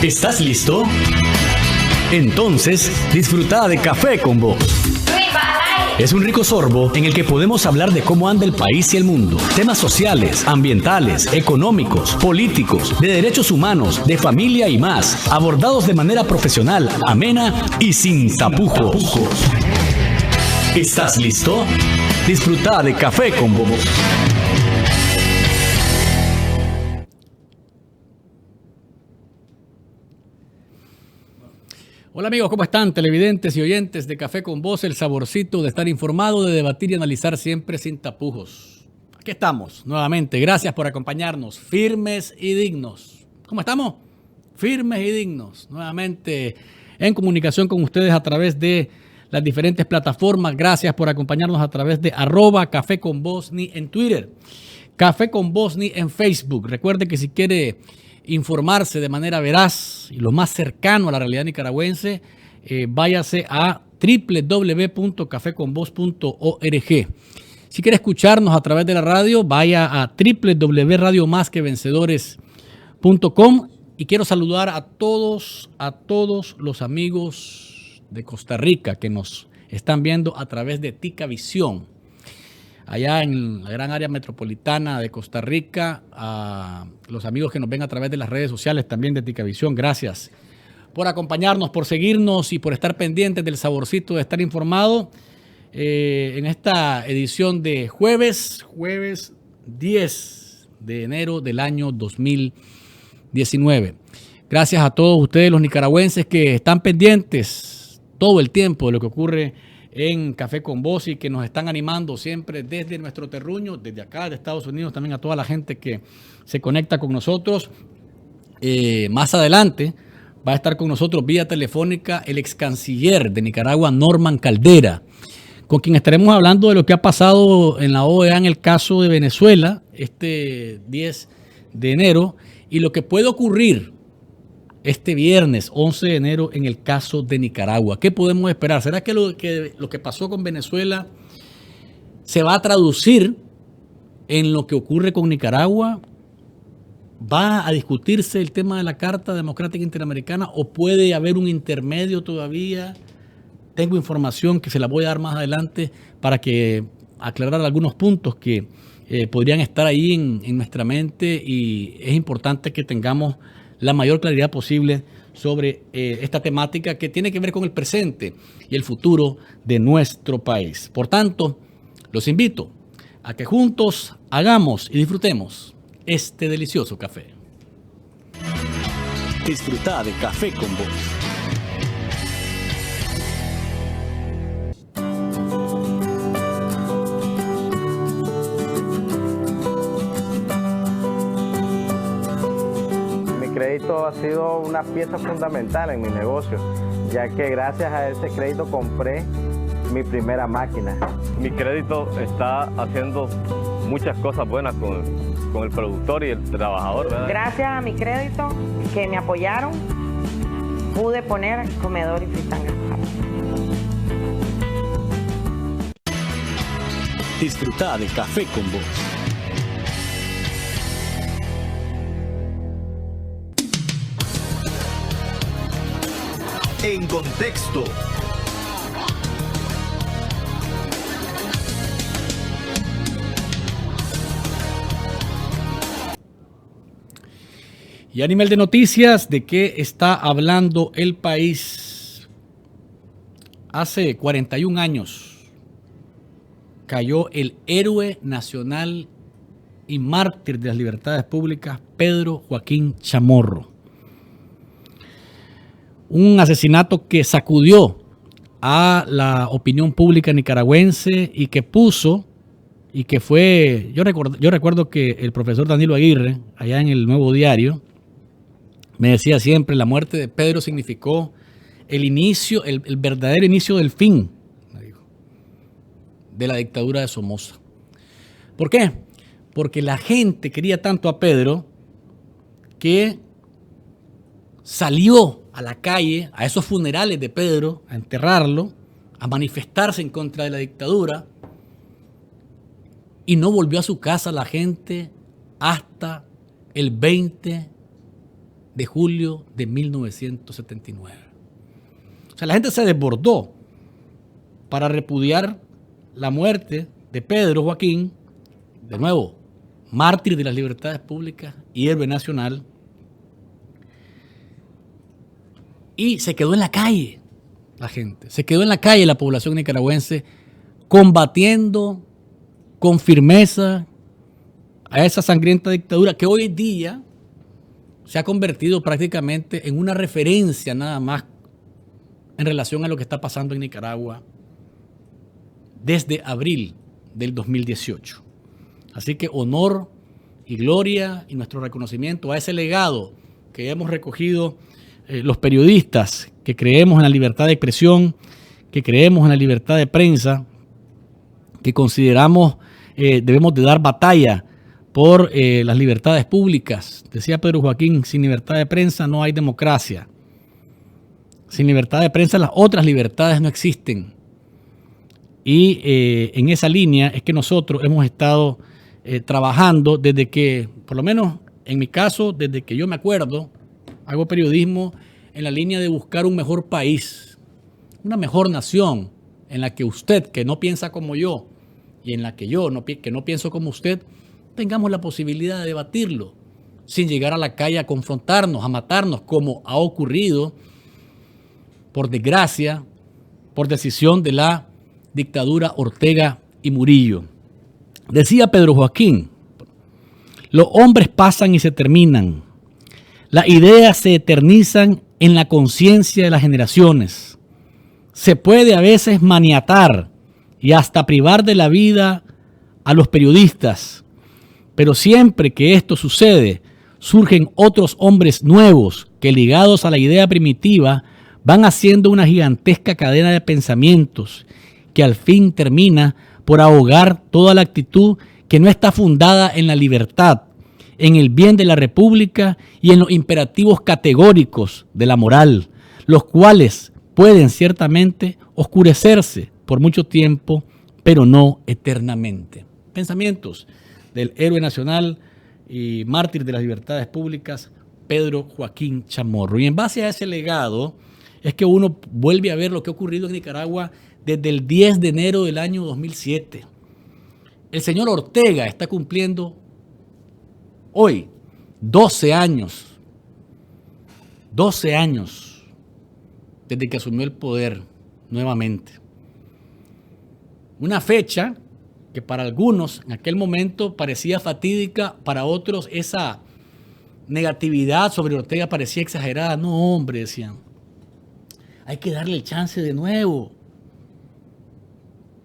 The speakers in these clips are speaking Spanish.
¿Estás listo? Entonces, disfruta de Café con Vos. Es un rico sorbo en el que podemos hablar de cómo anda el país y el mundo. Temas sociales, ambientales, económicos, políticos, de derechos humanos, de familia y más. Abordados de manera profesional, amena y sin tapujos. ¿Estás listo? Disfruta de Café con Vos. Hola amigos, ¿cómo están? Televidentes y oyentes de Café con Vos, el saborcito de estar informado, de debatir y analizar siempre sin tapujos. Aquí estamos nuevamente, gracias por acompañarnos, firmes y dignos. ¿Cómo estamos? Firmes y dignos, nuevamente en comunicación con ustedes a través de las diferentes plataformas. Gracias por acompañarnos a través de @Café con Vosni en Twitter, Café con Vosni en Facebook. Recuerde que si quiere informarse de manera veraz y lo más cercano a la realidad nicaragüense, váyase a www.cafeconvoz.org. Si quiere escucharnos a través de la radio, vaya a www.radiomasquevencedores.com. Y quiero saludar a todos los amigos de Costa Rica que nos están viendo a través de Ticavisión. Allá en la gran área metropolitana de Costa Rica, a los amigos que nos ven a través de las redes sociales también de Ticavisión, gracias por acompañarnos, por seguirnos y por estar pendientes del saborcito de estar informado en esta edición de jueves 10 de enero del año 2019. Gracias a todos ustedes los nicaragüenses que están pendientes todo el tiempo de lo que ocurre en Café con Vos y que nos están animando siempre desde nuestro terruño, desde acá de Estados Unidos, también a toda la gente que se conecta con nosotros. Más adelante va a estar con nosotros vía telefónica el ex canciller de Nicaragua, Norman Caldera, con quien estaremos hablando de lo que ha pasado en la OEA en el caso de Venezuela este 10 de enero y lo que puede ocurrir este viernes 11 de enero en el caso de Nicaragua. ¿Qué podemos esperar? ¿Será que lo que pasó con Venezuela se va a traducir en lo que ocurre con Nicaragua? ¿Va a discutirse el tema de la Carta Democrática Interamericana o puede haber un intermedio todavía? Tengo información que se la voy a dar más adelante para que aclarar algunos puntos que podrían estar ahí en nuestra mente, y es importante que tengamos la mayor claridad posible sobre esta temática que tiene que ver con el presente y el futuro de nuestro país. Por tanto, los invito a que juntos hagamos y disfrutemos este delicioso café. Disfruta de Café con Vos. Crédito ha sido una pieza fundamental en mi negocio, ya que gracias a ese crédito compré mi primera máquina. Mi crédito está haciendo muchas cosas buenas con el productor y el trabajador, ¿verdad? Gracias a mi crédito que me apoyaron, pude poner comedor y fritanga. Disfruta de Café con Vos. En contexto. Y a nivel de noticias, ¿de qué está hablando el país? Hace 41 años cayó el héroe nacional y mártir de las libertades públicas, Pedro Joaquín Chamorro. Un asesinato que sacudió a la opinión pública nicaragüense y que puso, y que fue, yo recuerdo que el profesor Danilo Aguirre, allá en el Nuevo Diario, me decía siempre, la muerte de Pedro significó el inicio, el verdadero inicio del fin, me dijo, de la dictadura de Somoza. ¿Por qué? Porque la gente quería tanto a Pedro que salió a la calle, a esos funerales de Pedro, a enterrarlo, a manifestarse en contra de la dictadura, y no volvió a su casa la gente hasta el 20 de julio de 1979. O sea, la gente se desbordó para repudiar la muerte de Pedro Joaquín, de nuevo, mártir de las libertades públicas y héroe nacional, y se quedó en la calle la gente, se quedó en la calle la población nicaragüense combatiendo con firmeza a esa sangrienta dictadura que hoy en día se ha convertido prácticamente en una referencia nada más en relación a lo que está pasando en Nicaragua desde abril del 2018. Así que honor y gloria y nuestro reconocimiento a ese legado que hemos recogido los periodistas que creemos en la libertad de expresión, que creemos en la libertad de prensa, que consideramos debemos de dar batalla por las libertades públicas. Decía Pedro Joaquín, sin libertad de prensa no hay democracia. Sin libertad de prensa las otras libertades no existen. Y en esa línea es que nosotros hemos estado trabajando desde que, por lo menos en mi caso, desde que yo me acuerdo, hago periodismo en la línea de buscar un mejor país, una mejor nación en la que usted, que no piensa como yo, y en la que yo, que no pienso como usted, tengamos la posibilidad de debatirlo, sin llegar a la calle a confrontarnos, a matarnos, como ha ocurrido, por desgracia, por decisión de la dictadura Ortega y Murillo. Decía Pedro Joaquín, los hombres pasan y se terminan, las ideas se eternizan en la conciencia de las generaciones, se puede a veces maniatar y hasta privar de la vida a los periodistas, pero siempre que esto sucede, surgen otros hombres nuevos que, ligados a la idea primitiva, van haciendo una gigantesca cadena de pensamientos que al fin termina por ahogar toda la actitud que no está fundada en la libertad, en el bien de la República y en los imperativos categóricos de la moral, los cuales pueden ciertamente oscurecerse por mucho tiempo, pero no eternamente. Pensamientos del héroe nacional y mártir de las libertades públicas, Pedro Joaquín Chamorro. Y en base a ese legado es que uno vuelve a ver lo que ha ocurrido en Nicaragua desde el 10 de enero del año 2007. El señor Ortega está cumpliendo hoy 12 años desde que asumió el poder nuevamente. Una fecha que para algunos en aquel momento parecía fatídica, para otros esa negatividad sobre Ortega parecía exagerada. No, hombre, decían, hay que darle el chance de nuevo.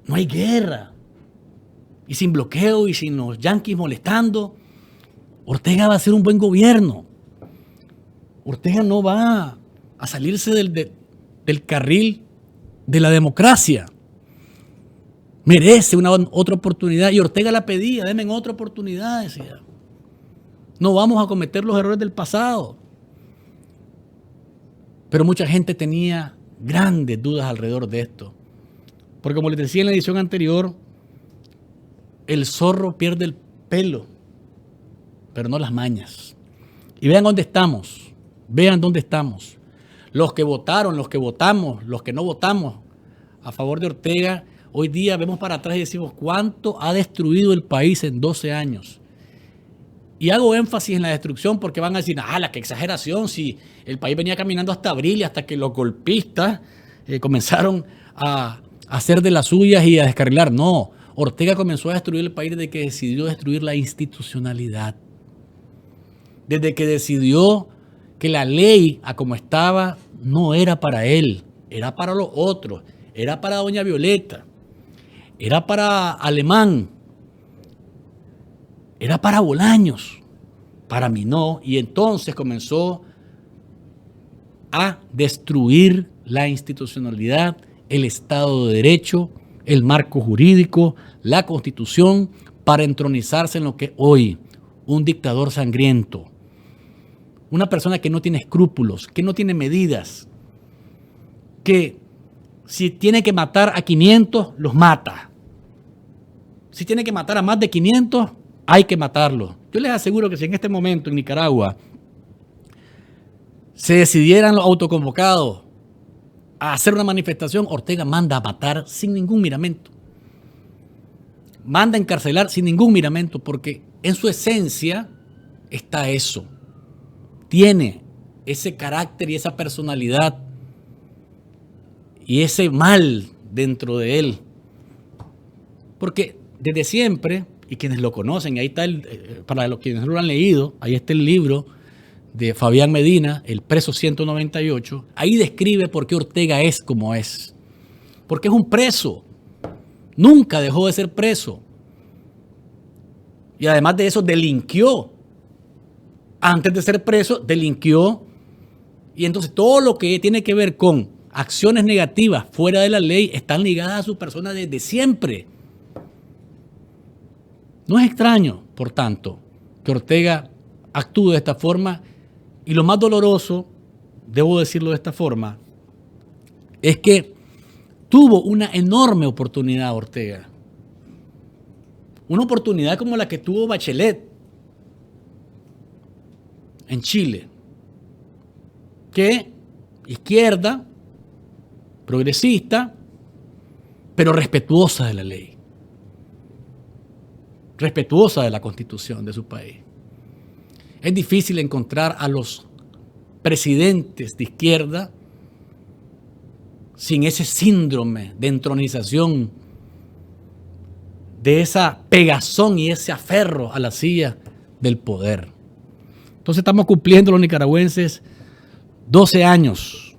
No hay guerra. Y sin bloqueo y sin los yanquis molestando, Ortega va a hacer un buen gobierno. Ortega no va a salirse del carril de la democracia. Merece otra oportunidad. Y Ortega la pedía, denme otra oportunidad, decía. No vamos a cometer los errores del pasado. Pero mucha gente tenía grandes dudas alrededor de esto. Porque como les decía en la edición anterior, el zorro pierde el pelo, pero no las mañas. Y vean dónde estamos. Vean dónde estamos. Los que votaron, los que votamos, los que no votamos a favor de Ortega, hoy día vemos para atrás y decimos cuánto ha destruido el país en 12 años. Y hago énfasis en la destrucción porque van a decir, qué exageración, si el país venía caminando hasta abril y hasta que los golpistas comenzaron a hacer de las suyas y a descarrilar. No, Ortega comenzó a destruir el país desde que decidió destruir la institucionalidad. Desde que decidió que la ley, a como estaba, no era para él, era para los otros, era para doña Violeta, era para Alemán, era para Bolaños, para mí no. Y entonces comenzó a destruir la institucionalidad, el Estado de Derecho, el marco jurídico, la Constitución, para entronizarse en lo que hoy, un dictador sangriento, una persona que no tiene escrúpulos, que no tiene medidas, que si tiene que matar a 500, los mata. Si tiene que matar a más de 500, hay que matarlos. Yo les aseguro que si en este momento en Nicaragua se decidieran los autoconvocados a hacer una manifestación, Ortega manda a matar sin ningún miramento. Manda a encarcelar sin ningún miramento, porque en su esencia está eso. Tiene ese carácter y esa personalidad y ese mal dentro de él. Porque desde siempre, y quienes lo conocen, y ahí está, para los quienes no lo han leído, ahí está el libro de Fabián Medina, El preso 198, ahí describe por qué Ortega es como es. Porque es un preso. Nunca dejó de ser preso. Y además de eso, delinquió. Antes de ser preso, delinquió. Y entonces todo lo que tiene que ver con acciones negativas fuera de la ley están ligadas a su persona desde siempre. No es extraño, por tanto, que Ortega actúe de esta forma. Y lo más doloroso, debo decirlo de esta forma, es que tuvo una enorme oportunidad Ortega. Una oportunidad como la que tuvo Bachelet en Chile, que izquierda, progresista, pero respetuosa de la ley, respetuosa de la Constitución de su país. Es difícil encontrar a los presidentes de izquierda sin ese síndrome de entronización, de esa pegazón y ese aferro a la silla del poder. Entonces estamos cumpliendo los nicaragüenses 12 años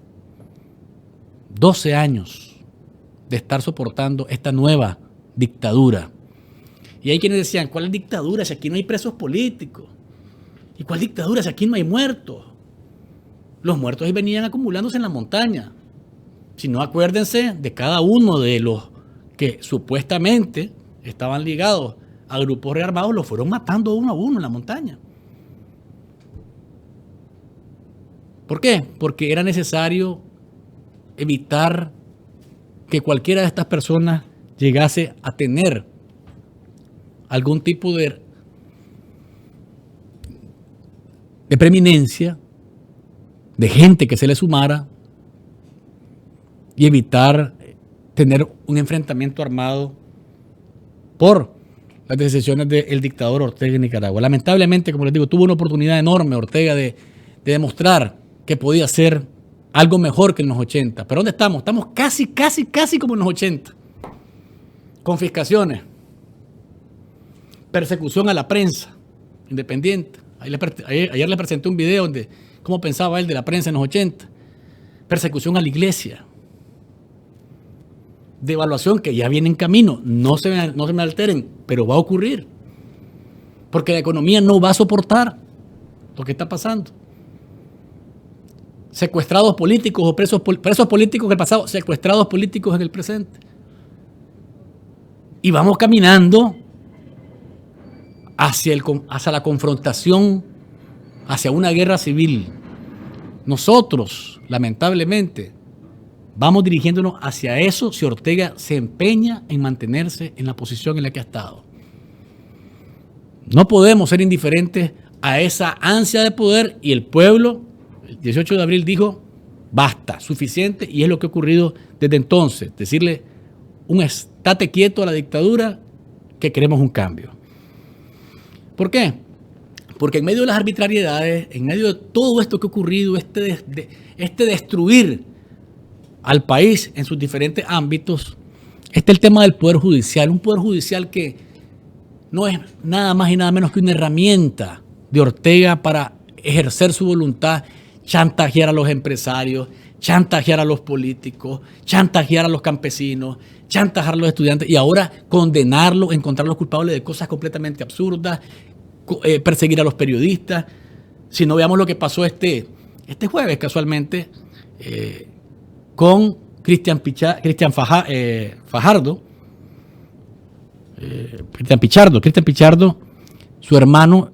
de estar soportando esta nueva dictadura. Y hay quienes decían, ¿cuál es dictadura si aquí no hay presos políticos? ¿Y cuál dictadura si aquí no hay muertos? Los muertos ahí venían acumulándose en la montaña. Si no, acuérdense de cada uno de los que supuestamente estaban ligados a grupos rearmados, los fueron matando uno a uno en la montaña. ¿Por qué? Porque era necesario evitar que cualquiera de estas personas llegase a tener algún tipo de preeminencia, de gente que se le sumara, y evitar tener un enfrentamiento armado por las decisiones del dictador Ortega en Nicaragua. Lamentablemente, como les digo, tuvo una oportunidad enorme Ortega de demostrar que podía hacer algo mejor que en los 80. ¿Pero dónde estamos? Estamos casi como en los 80. Confiscaciones, persecución a la prensa independiente. Ayer le presenté un video de cómo pensaba él de la prensa en los 80. Persecución a la iglesia. Devaluación que ya viene en camino. No se me alteren, pero va a ocurrir. Porque la economía no va a soportar lo que está pasando. Secuestrados políticos o presos políticos del pasado, secuestrados políticos en el presente. Y vamos caminando hacia la confrontación, hacia una guerra civil. Nosotros, lamentablemente, vamos dirigiéndonos hacia eso si Ortega se empeña en mantenerse en la posición en la que ha estado. No podemos ser indiferentes a esa ansia de poder, y el pueblo, el 18 de abril dijo, basta, suficiente, y es lo que ha ocurrido desde entonces. Decirle un estate quieto a la dictadura, que queremos un cambio. ¿Por qué? Porque en medio de las arbitrariedades, en medio de todo esto que ha ocurrido, este destruir al país en sus diferentes ámbitos, está el tema del Poder Judicial. Un Poder Judicial que no es nada más y nada menos que una herramienta de Ortega para ejercer su voluntad, chantajear a los empresarios, chantajear a los políticos, chantajear a los campesinos, chantajear a los estudiantes y ahora condenarlos, encontrarlos culpables de cosas completamente absurdas, perseguir a los periodistas. Si no, veamos lo que pasó este jueves casualmente con Cristian Pichardo, su hermano,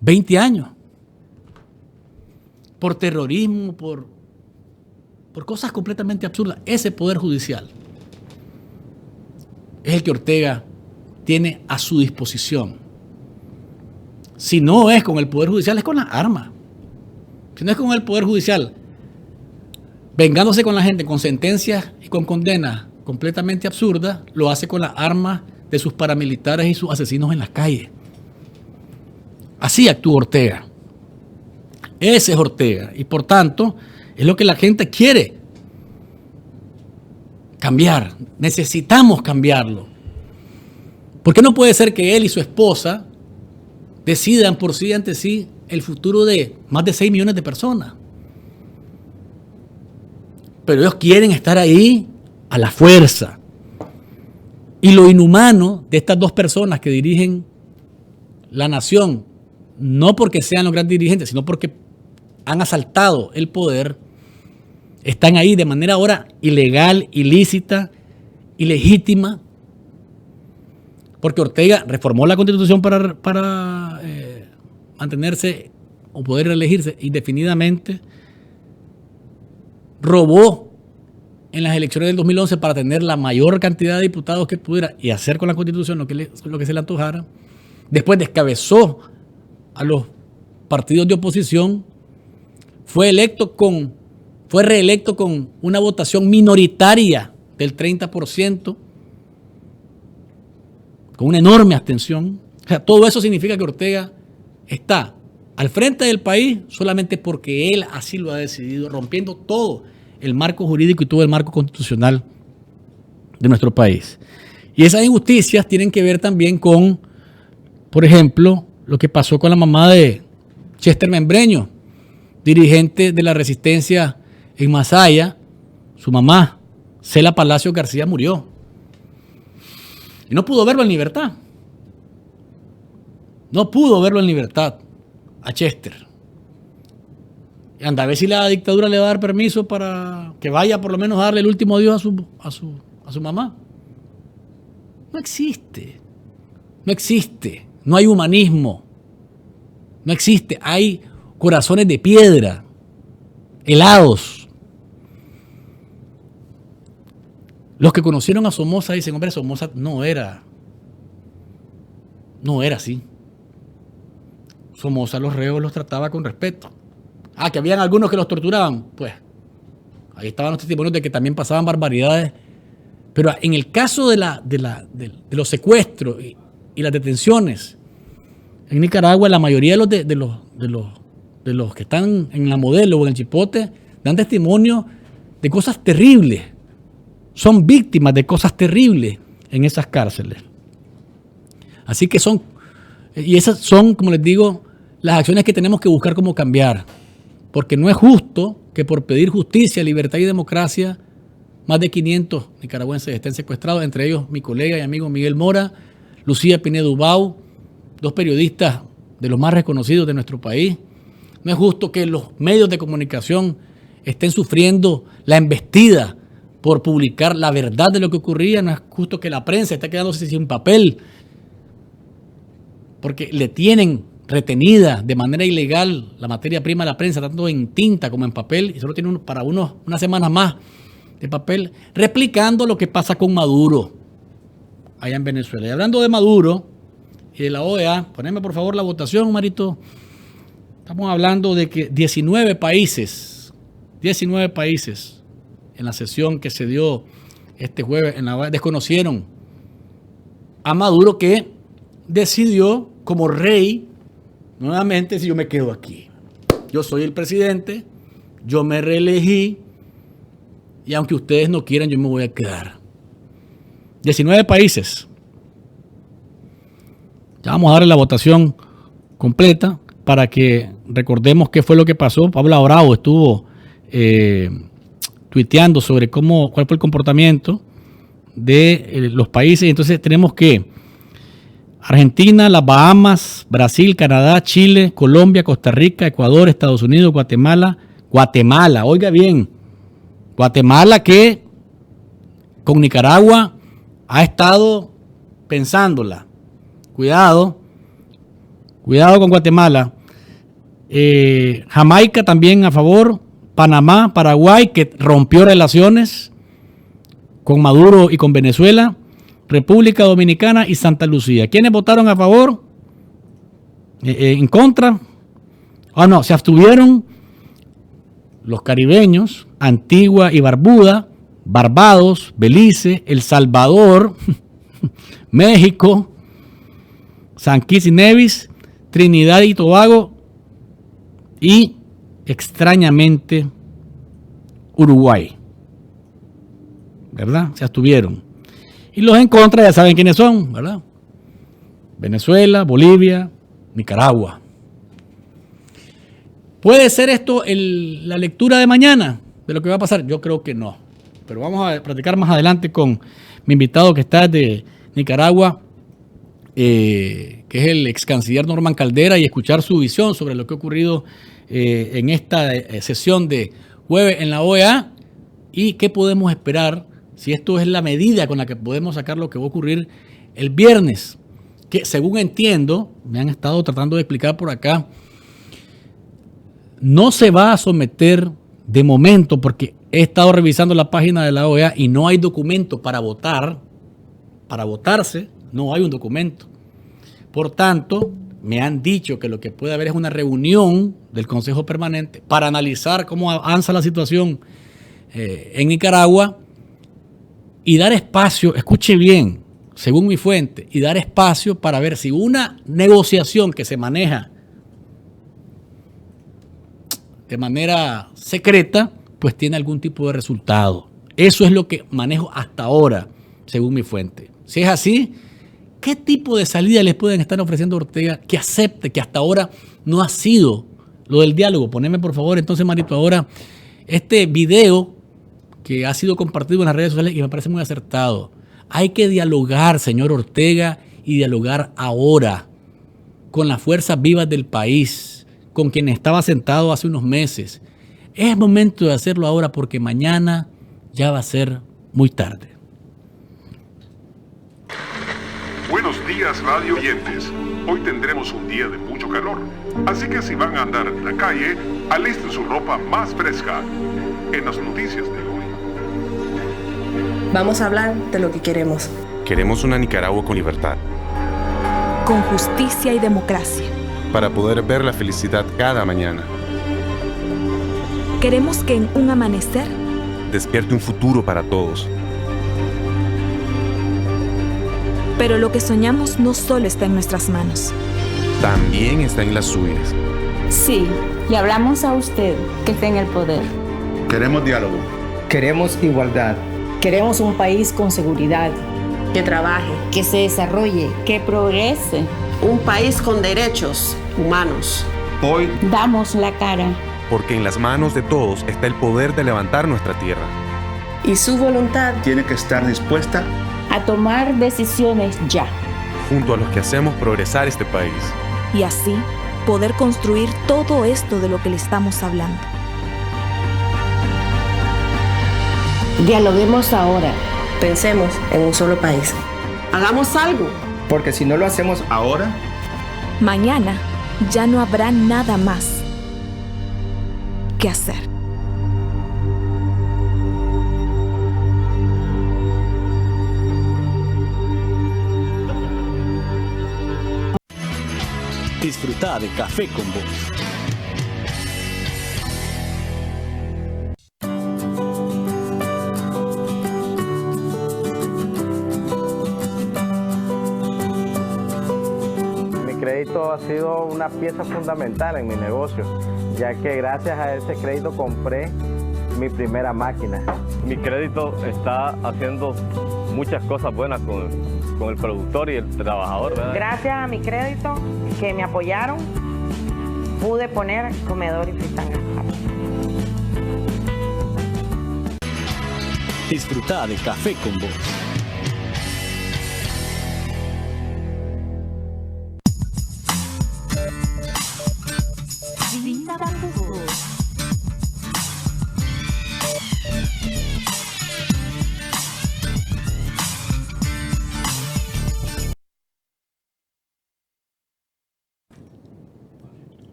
20 años, por terrorismo, por cosas completamente absurdas. Ese Poder Judicial es el que Ortega tiene a su disposición. Si no es con el Poder Judicial, es con las armas. si no es con el Poder Judicial, vengándose con la gente con sentencias y con condenas completamente absurdas, lo hace con las armas de sus paramilitares y sus asesinos en las calles. Así actúa Ortega. Ese es Ortega. Y por tanto, es lo que la gente quiere. Cambiar. Necesitamos cambiarlo. Porque no puede ser que él y su esposa decidan por sí ante sí el futuro de más de 6 millones de personas. Pero ellos quieren estar ahí a la fuerza. Y lo inhumano de estas dos personas que dirigen la nación, no porque sean los grandes dirigentes, sino porque han asaltado el poder, están ahí de manera ahora ilegal, ilícita, ilegítima, porque Ortega reformó la Constitución para mantenerse o poder reelegirse indefinidamente, robó en las elecciones del 2011 para tener la mayor cantidad de diputados que pudiera y hacer con la Constitución lo que se le antojara. Después descabezó a los partidos de oposición, fue reelecto con una votación minoritaria del 30%, con una enorme abstención. O sea, todo eso significa que Ortega está al frente del país solamente porque él así lo ha decidido, rompiendo todo el marco jurídico y todo el marco constitucional de nuestro país. Y esas injusticias tienen que ver también con, por ejemplo, lo que pasó con la mamá de Chester Membreño, dirigente de la resistencia en Masaya. Su mamá, Cela Palacio García, murió. Y no pudo verlo en libertad. No pudo verlo en libertad a Chester. Y anda a ver si la dictadura le va a dar permiso para que vaya por lo menos a darle el último adiós a su mamá. No existe. No existe. No hay humanismo. No existe. Hay corazones de piedra, helados. Los que conocieron a Somoza dicen, hombre, Somoza no era así. Somoza los reos los trataba con respeto. Que habían algunos que los torturaban, pues ahí estaban los testimonios de que también pasaban barbaridades. Pero en el caso de los secuestros y las detenciones en Nicaragua, la mayoría de los que están en la Modelo o en el Chipote dan testimonio de cosas terribles. Son víctimas de cosas terribles en esas cárceles. Así que esas son, como les digo, las acciones que tenemos que buscar cómo cambiar. Porque no es justo que por pedir justicia, libertad y democracia, más de 500 nicaragüenses estén secuestrados, entre ellos mi colega y amigo Miguel Mora, Lucía Pinedo Ubao, 2 periodistas de los más reconocidos de nuestro país. No es justo que los medios de comunicación estén sufriendo la embestida por publicar la verdad de lo que ocurría. No es justo que la prensa esté quedándose sin papel porque le tienen retenida de manera ilegal la materia prima de la prensa, tanto en tinta como en papel, y solo tiene para unas semanas más de papel, replicando lo que pasa con Maduro allá en Venezuela. Y hablando de Maduro y de la OEA, poneme por favor la votación, Marito. Estamos hablando de que 19 países en la sesión que se dio este jueves en la OEA desconocieron a Maduro, que decidió como rey nuevamente, si yo me quedo aquí, yo soy el presidente, yo me reelegí y aunque ustedes no quieran, yo me voy a quedar. 19 países. Ya vamos a darle la votación completa para que recordemos qué fue lo que pasó. Pablo Bravo estuvo tuiteando sobre cuál fue el comportamiento de los países. Entonces tenemos que Argentina, las Bahamas, Brasil, Canadá, Chile, Colombia, Costa Rica, Ecuador, Estados Unidos, Guatemala, oiga bien, Guatemala, que con Nicaragua ha estado pensándola. Cuidado con Guatemala. Jamaica también a favor, Panamá, Paraguay, que rompió relaciones con Maduro y con Venezuela, República Dominicana y Santa Lucía. ¿Quiénes votaron a favor? ¿En contra? No, se abstuvieron los caribeños, Antigua y Barbuda, Barbados, Belice, El Salvador, México, San Kitts y Nevis, Trinidad y Tobago y, extrañamente, Uruguay. ¿Verdad? Se abstuvieron. Y los en contra ya saben quiénes son, ¿verdad? Venezuela, Bolivia, Nicaragua. ¿Puede ser esto la lectura de mañana de lo que va a pasar? Yo creo que no. Pero vamos a platicar más adelante con mi invitado que está de Nicaragua, que es el ex canciller Norman Caldera, y escuchar su visión sobre lo que ha ocurrido en esta sesión de jueves en la OEA y qué podemos esperar, si esto es la medida con la que podemos sacar lo que va a ocurrir el viernes, que según entiendo, me han estado tratando de explicar por acá, no se va a someter de momento, porque he estado revisando la página de la OEA y no hay documento para votar, para votarse, no hay un documento. Por tanto, me han dicho que lo que puede haber es una reunión del Consejo Permanente para analizar cómo avanza la situación en Nicaragua y dar espacio, escuche bien, según mi fuente, y dar espacio para ver si una negociación que se maneja de manera secreta, pues tiene algún tipo de resultado. Eso es lo que manejo hasta ahora, según mi fuente. Si es así, ¿qué tipo de salida les pueden estar ofreciendo a Ortega que acepte que hasta ahora no ha sido lo del diálogo? Poneme por favor entonces, Marito, ahora este video que ha sido compartido en las redes sociales y me parece muy acertado. Hay que dialogar, señor Ortega, y dialogar ahora con las fuerzas vivas del país, con quien estaba sentado hace unos meses. Es momento de hacerlo ahora porque mañana ya va a ser muy tarde. Buenos días, radio oyentes. Hoy tendremos un día de mucho calor, así que si van a andar en la calle, alisten su ropa más fresca. En las noticias de hoy. Vamos a hablar de lo que queremos. Queremos una Nicaragua con libertad. Con justicia y democracia. Para poder ver la felicidad cada mañana. Queremos que en un amanecer despierte un futuro para todos. Pero lo que soñamos no solo está en nuestras manos. También está en las suyas. Sí, le hablamos a usted, que está en el poder. Queremos diálogo. Queremos igualdad. Queremos un país con seguridad. Que trabaje. Que se desarrolle. Que progrese. Un país con derechos humanos. Hoy damos la cara. Porque en las manos de todos está el poder de levantar nuestra tierra. Y su voluntad tiene que estar dispuesta a tomar decisiones ya. Junto a los que hacemos progresar este país. Y así poder construir todo esto de lo que le estamos hablando. Dialoguemos ahora. Pensemos en un solo país. Hagamos algo. Porque si no lo hacemos ahora, mañana ya no habrá nada más que hacer. Disfruta de Café con Vos. Crédito ha sido una pieza fundamental en mi negocio, ya que gracias a ese crédito compré mi primera máquina. Mi crédito está haciendo muchas cosas buenas con el productor y el trabajador, ¿verdad? Gracias a mi crédito que me apoyaron, pude poner comedor y fritanga. Disfruta de Café con Vos.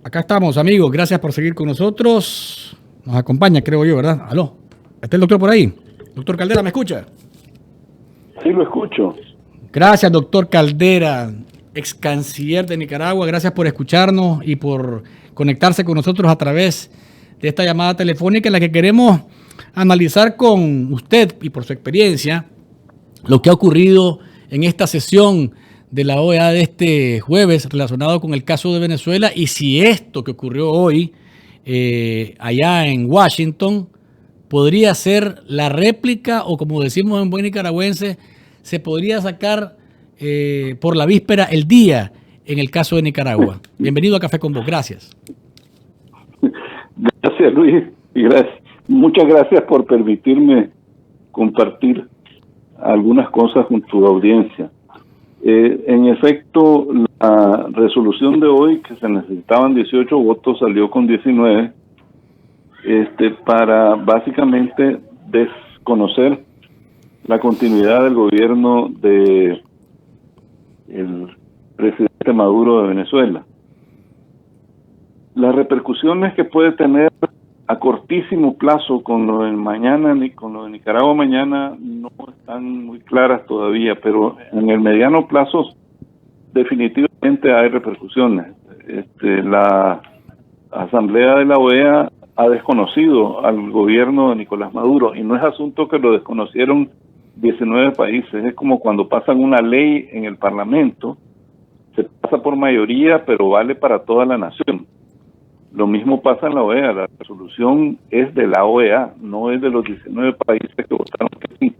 Acá estamos, amigos. Gracias por seguir con nosotros. Nos acompaña, creo yo, ¿verdad? Aló. ¿Está el doctor por ahí? Doctor Caldera, ¿me escucha? Sí, lo escucho. Gracias, doctor Caldera, ex canciller de Nicaragua. Gracias por escucharnos y por conectarse con nosotros a través de esta llamada telefónica en la que queremos analizar con usted y por su experiencia lo que ha ocurrido en esta sesión de la OEA de este jueves relacionado con el caso de Venezuela y si esto que ocurrió hoy allá en Washington podría ser la réplica o, como decimos en buen nicaragüense, se podría sacar por la víspera el día en el caso de Nicaragua. Bienvenido a Café con Vos. Gracias. Gracias, Luis. Y muchas gracias por permitirme compartir algunas cosas con tu audiencia. En efecto, la resolución de hoy, que se necesitaban 18 votos, salió con 19, para básicamente desconocer la continuidad del gobierno de el presidente Maduro de Venezuela. Las repercusiones que puede tener a cortísimo plazo con lo de mañana ni con lo de Nicaragua mañana no están muy claras todavía, pero en el mediano plazo definitivamente hay repercusiones. La Asamblea de la OEA ha desconocido al gobierno de Nicolás Maduro y no es asunto que lo desconocieron 19 países, es como cuando pasan una ley en el Parlamento, se pasa por mayoría pero vale para toda la nación. Lo mismo pasa en la OEA, la resolución es de la OEA, no es de los 19 países que votaron que sí.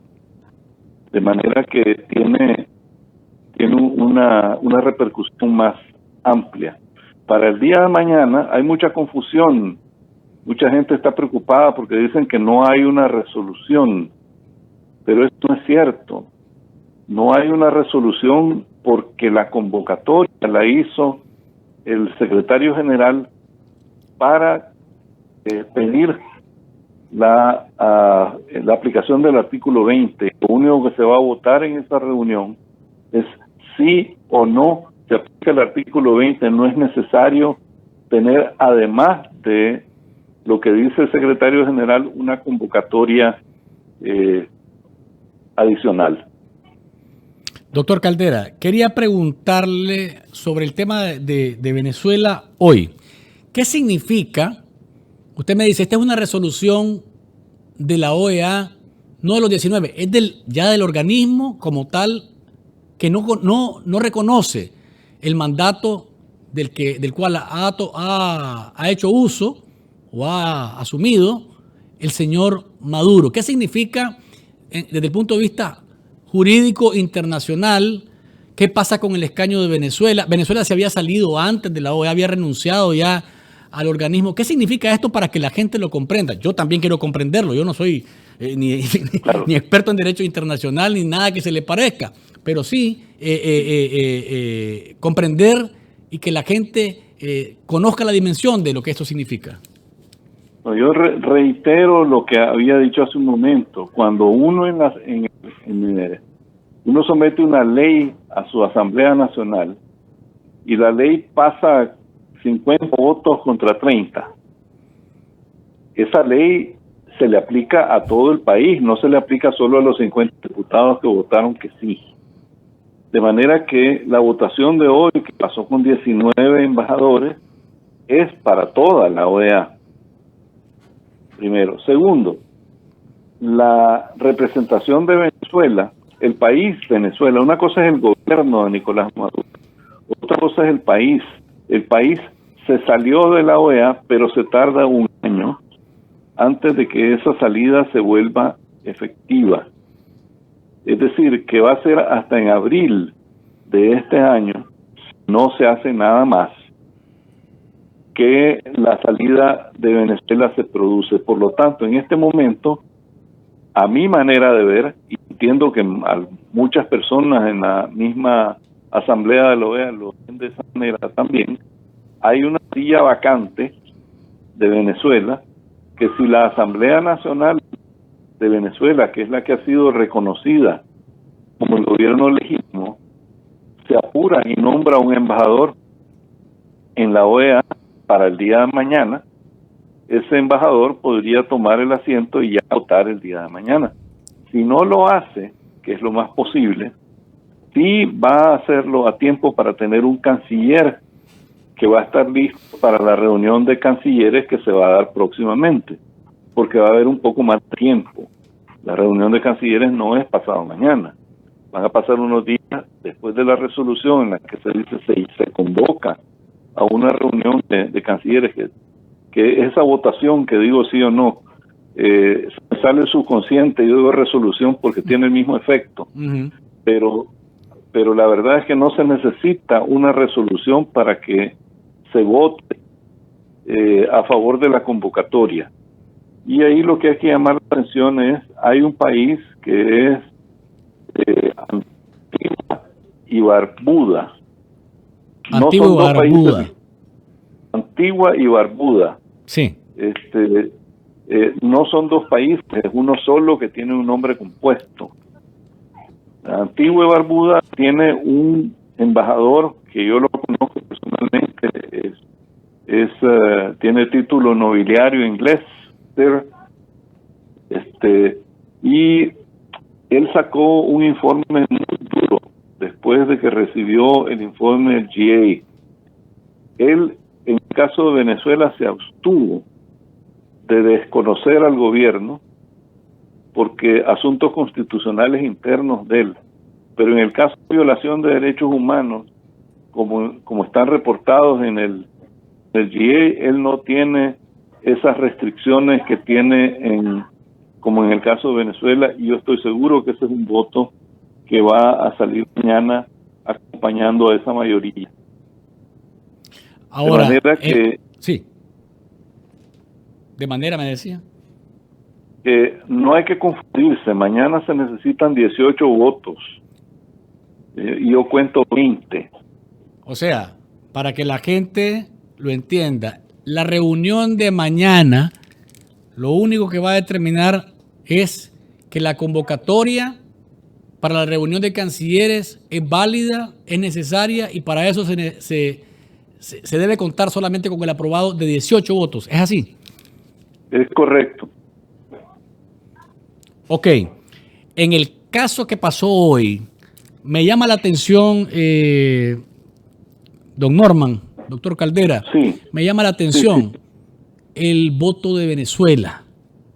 De manera que tiene una repercusión más amplia. Para el día de mañana hay mucha confusión, mucha gente está preocupada porque dicen que no hay una resolución, pero esto no es cierto. No hay una resolución porque la convocatoria la hizo el secretario general para pedir la aplicación del artículo 20. Lo único que se va a votar en esa reunión es sí o no se aplica el artículo 20. No es necesario tener, además de lo que dice el secretario general, una convocatoria adicional. Doctor Caldera, quería preguntarle sobre el tema de Venezuela hoy. ¿Qué significa? Usted me dice, esta es una resolución de la OEA, no de los 19, es ya del organismo como tal que no reconoce el mandato del cual ha hecho uso o ha asumido el señor Maduro. ¿Qué significa desde el punto de vista jurídico internacional? ¿Qué pasa con el escaño de Venezuela? Venezuela se había salido antes de la OEA, había renunciado ya al organismo. ¿Qué significa esto para que la gente lo comprenda? Yo también quiero comprenderlo. Yo no soy ni experto en derecho internacional ni nada que se le parezca, pero sí comprender y que la gente conozca la dimensión de lo que esto significa. Yo reitero lo que había dicho hace un momento. Cuando uno uno somete una ley a su Asamblea Nacional y la ley pasa 50 votos contra 30, esa ley se le aplica a todo el país, no se le aplica solo a los 50 diputados que votaron que sí. De manera que la votación de hoy, que pasó con 19 embajadores, es para toda la OEA. Primero. Segundo, la representación de Venezuela, el país Venezuela, una cosa es el gobierno de Nicolás Maduro, otra cosa es el país. El país se salió de la OEA, pero se tarda un año antes de que esa salida se vuelva efectiva. Es decir, que va a ser hasta en abril de este año, no se hace nada más, que la salida de Venezuela se produce. Por lo tanto, en este momento, a mi manera de ver, y entiendo que muchas personas en la misma Asamblea de la OEA lo ven de esa manera también, hay una silla vacante de Venezuela que si la Asamblea Nacional de Venezuela, que es la que ha sido reconocida como el gobierno legítimo, se apura y nombra un embajador en la OEA para el día de mañana, ese embajador podría tomar el asiento y ya votar el día de mañana. Si no lo hace, que es lo más posible, sí va a hacerlo a tiempo para tener un canciller que va a estar listo para la reunión de cancilleres que se va a dar próximamente, porque va a haber un poco más de tiempo. La reunión de cancilleres no es pasado mañana. Van a pasar unos días después de la resolución en la que se dice se convoca a una reunión de cancilleres, que esa votación que digo sí o no, sale el subconsciente, yo digo resolución porque tiene el mismo efecto, pero la verdad es que no se necesita una resolución para que se vote a favor de la convocatoria. Y ahí lo que hay que llamar la atención es, hay un país que es Antigua y Barbuda. Antigua y Barbuda. Antigua y Barbuda. Sí. No son dos países, es uno solo que tiene un nombre compuesto. Antigua y Barbuda tiene un embajador que yo lo conozco personalmente, tiene título nobiliario inglés, y él sacó un informe muy duro después de que recibió el informe del GA. Él, en el caso de Venezuela, se abstuvo de desconocer al gobierno porque asuntos constitucionales internos de él, pero en el caso de violación de derechos humanos, como están reportados en el GA, él no tiene esas restricciones que tiene como en el caso de Venezuela, y yo estoy seguro que ese es un voto que va a salir mañana acompañando a esa mayoría. Ahora, de manera que sí. De manera, me decía. Que no hay que confundirse, mañana se necesitan 18 votos. Y yo cuento 20. O sea, para que la gente lo entienda, la reunión de mañana, lo único que va a determinar es que la convocatoria para la reunión de cancilleres es válida, es necesaria, y para eso se debe contar solamente con el aprobado de 18 votos. ¿Es así? Es correcto. Ok. En el caso que pasó hoy, me llama la atención, doctor Caldera, sí. Me llama la atención el voto de Venezuela,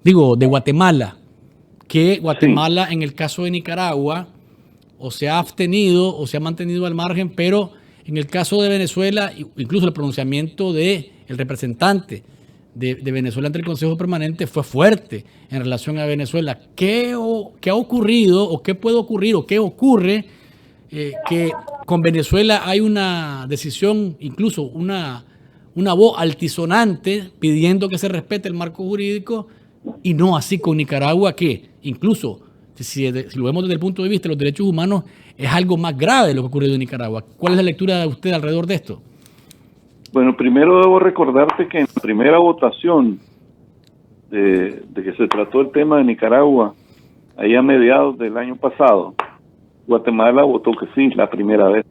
de Guatemala, que Guatemala en el caso de Nicaragua o se ha abstenido o se ha mantenido al margen, pero en el caso de Venezuela, incluso el pronunciamiento del representante de Venezuela ante el Consejo Permanente fue fuerte en relación a Venezuela. ¿Qué ha ocurrido o qué puede ocurrir o qué ocurre que con Venezuela hay una decisión, incluso una voz altisonante pidiendo que se respete el marco jurídico, y no así con Nicaragua, que incluso si lo vemos desde el punto de vista de los derechos humanos es algo más grave lo que ha ocurrido en Nicaragua? ¿Cuál es la lectura de usted alrededor de esto? Bueno, primero debo recordarte que en la primera votación de que se trató el tema de Nicaragua, ahí a mediados del año pasado, Guatemala votó que sí, la primera vez.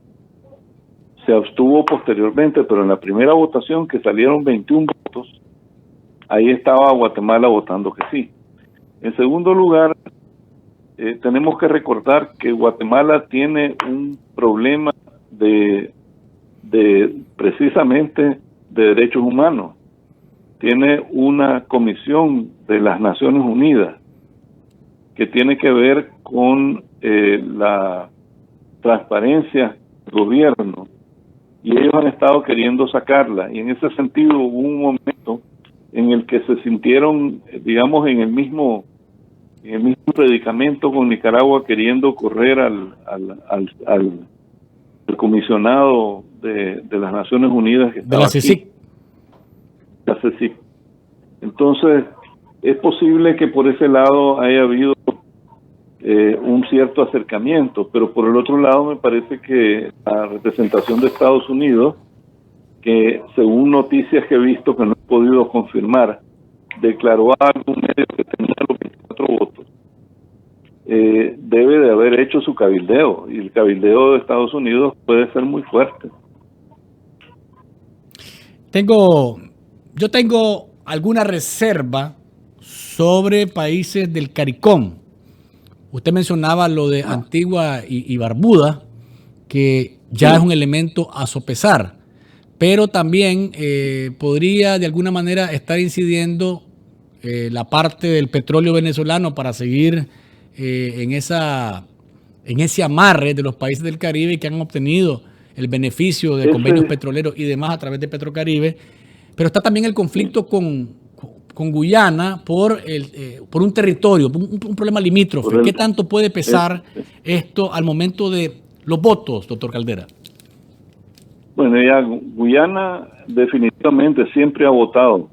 Se abstuvo posteriormente, pero en la primera votación, que salieron 21 votos, ahí estaba Guatemala votando que sí. En segundo lugar, tenemos que recordar que Guatemala tiene un problema de precisamente de derechos humanos. Tiene una comisión de las Naciones Unidas que tiene que ver con la transparencia del gobierno, y ellos han estado queriendo sacarla, y en ese sentido hubo un momento en el que se sintieron, digamos, en el mismo predicamento con Nicaragua, queriendo correr al comisionado de las Naciones Unidas que estaba de la CICIG. La CICIG. Entonces, es posible que por ese lado haya habido un cierto acercamiento, pero por el otro lado me parece que la representación de Estados Unidos, que según noticias que he visto que no he podido confirmar, declaró a algún medio que tenía los 24 votos, debe de haber hecho su cabildeo, y el cabildeo de Estados Unidos puede ser muy fuerte. Yo tengo alguna reserva sobre países del CARICOM. Usted mencionaba lo de Antigua y Barbuda, que ya es un elemento a sopesar, pero también podría de alguna manera estar incidiendo la parte del petróleo venezolano para seguir en ese amarre de los países del Caribe que han obtenido el beneficio de convenios petroleros y demás a través de Petrocaribe. Pero está también el conflicto con Guyana por un territorio, un problema limítrofe. ¿Qué tanto puede pesar esto al momento de los votos, doctor Caldera? Bueno, ya Guyana definitivamente siempre ha votado